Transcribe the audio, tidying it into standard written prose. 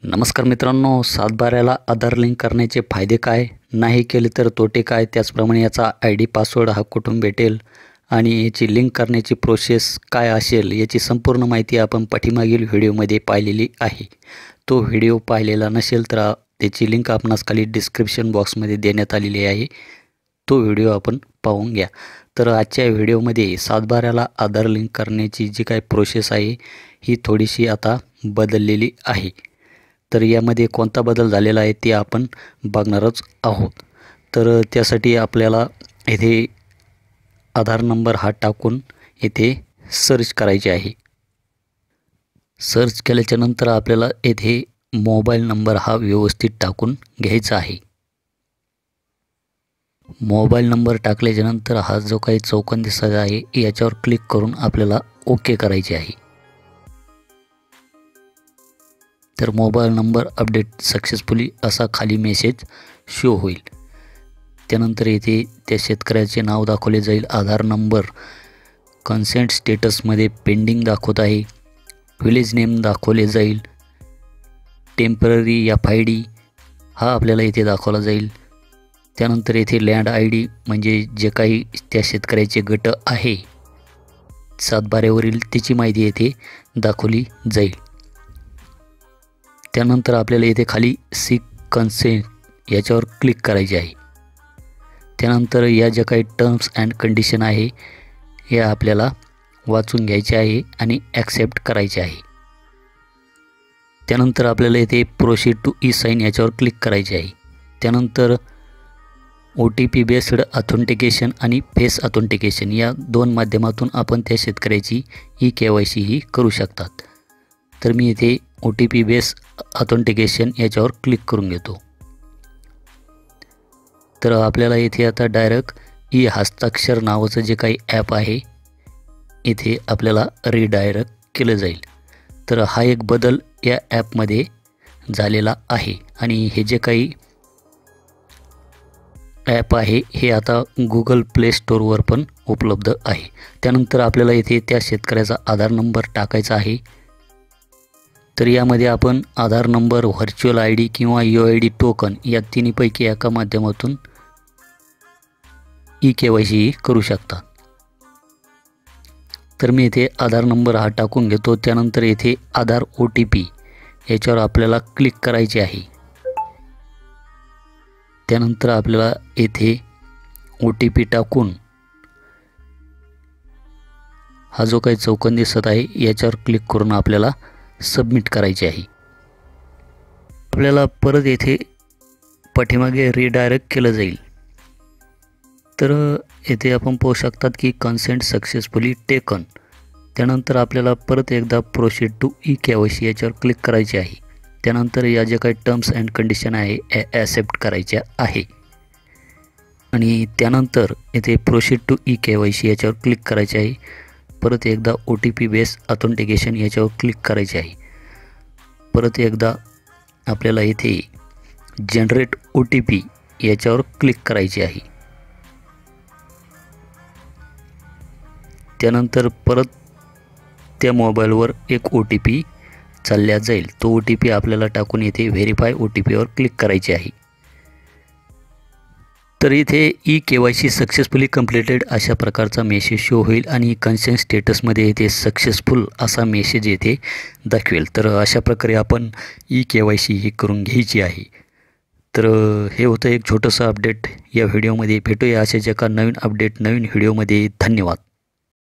नमस्कार मित्रांनो, सातबाऱ्याला आधार लिंक करण्याचे फायदे काय, नाही केले तर तोटे काय, त्याचप्रमाणे याचा ID पासवर्ड हा कुठून भेटेल आणि याची लिंक करण्याची प्रोसेस काय असेल याची संपूर्ण माहिती आपण पाठीमागील व्हिडिओमध्ये पाहिलेली आहे। तो व्हिडिओ पाहिलेला नसेल तर त्याची लिंक आपणास खाली डिस्क्रिप्शन बॉक्समध्ये देण्यात आलेली आहे, तो व्हिडिओ आपण पाहून घ्या। तर आजच्या व्हिडिओमध्ये सातबाऱ्याला आधार लिंक करण्याची जी काही प्रोसेस आहे ही थोडीशी आता बदललेली आहे। तर यामध्ये कोणता बदल झालेला आहे ते आपण बघणारच आहोत। तर त्यासाठी आपल्याला येथे आधार नंबर हा टाकून येथे सर्च करायचे आहे। सर्च केल्याच्या नंतर आपल्याला येथे मोबाईल नंबर हा व्यवस्थित टाकून घ्यायचा आहे। मोबाईल नंबर टाकल्याच्या नंतर हा जो काही चौकोन दिसत आहे याच्यावर क्लिक करून आपल्याला ओके करायचे आहे। तर मोबाईल नंबर अपडेट सक्सेसफुली असा खाली मेसेज शो होईल। त्यानंतर येथे त्या शेतकऱ्याचे नाव दाखवले जाईल, आधार नंबर कन्सेंट स्टेटसमध्ये पेंडिंग दाखवत आहे, विलेज नेम दाखवले जाईल, टेम्पररी FID हा आपल्याला इथे दाखवला जाईल। त्यानंतर येथे लँड ID म्हणजे जे काही त्या शेतकऱ्याचे गट आहे सातबाऱ्यावरील त्याची माहिती येथे दाखवली जाईल। त्यानंतर आपल्याला इथे खाली सीक कन्सेंट याच्यावर क्लिक करायचे आहे। त्यानंतर या ज्या काही टर्म्स अँड कंडिशन आहे या आपल्याला वाचून घ्यायचे आहे आणि ॲक्सेप्ट करायचे आहे। त्यानंतर आपल्याला इथे प्रोसीड टू ई-साइन याच्यावर क्लिक करायचे आहे। त्यानंतर OTP बेस्ड ऑथेंटिकेशन आणि फेस ऑथेंटिकेशन या दोन माध्यमातून आपण त्या शेतकऱ्याची KYC ही करू शकतात। तर मी इथे OTP बेस्ड ऑथेंटिकेशन याच्यावर क्लिक करून घेतो। तर आपल्याला इथे आता डायरेक्ट हस्ताक्षर नावाचं जे काही ॲप आहे इथे आपल्याला रिडायरेक्ट केलं जाईल। तर हा एक बदल या ॲपमध्ये झालेला आहे आणि हे जे काही ॲप आहे हे आता Google Play Storeवर पण उपलब्ध आहे। त्यानंतर आपल्याला इथे त्या शेतकऱ्याचा आधार नंबर टाकायचा आहे। तर यामध्ये आपण आधार नंबर, व्हर्च्युअल ID किंवा UID टोकन या तिन्हीपैकी एका माध्यमातून KYC करू शकता। तर मी इथे आधार नंबर हा टाकून घेतो। त्यानंतर इथे आधार OTP याच्यावर आपल्याला क्लिक करायचे आहे। त्यानंतर आपल्याला येथे OTP टाकून हा जो काही चौकोन दिसत आहे याच्यावर क्लिक करून आपल्याला सबमिट करायचे आहे। आपल्याला परत येथे पाठीमागे रिडायरेक्ट केलं जाईल। तर येथे आपण पाहू शकतात की कन्सेंट सक्सेसफुली टेकन। त्यानंतर आपल्याला परत एकदा प्रोसीड टू KYC याच्यावर क्लिक करायचे आहे। त्यानंतर या ज्या काही टर्म्स अँड कंडिशन आहे ॲक्सेप्ट करायच्या आहे आणि त्यानंतर येथे प्रोसीड टू KYC याच्यावर क्लिक करायचे आहे। परत एकदा OTP बेस्ड ऑथेंटिकेशन याच्यावर क्लिक करायचे आहे। परत एकदा आपल्याला इथे जनरेट OTP याच्यावर क्लिक करायचे आहे। त्यानंतर परत त्या मोबाईलवर एक OTP चालल्या जाईल। तो OTP आपल्याला टाकून इथे व्हेरीफाय OTPवर क्लिक करायचे आहे। तर इथे KYC सक्सेसफुली कंप्लीटेड अशा प्रकारचा मेसेज शो होईल आणि कन्सेंट स्टेटसमध्ये इथे सक्सेसफुल असा मेसेज येथे दाखवेल। तर अशा प्रकारे आपण KYC ही करून घ्यायची आहे। तर हे होतं एक छोटंसं अपडेट या व्हिडिओमध्ये। भेटूया अशाच एका नवीन अपडेट नवीन व्हिडिओमध्ये। धन्यवाद।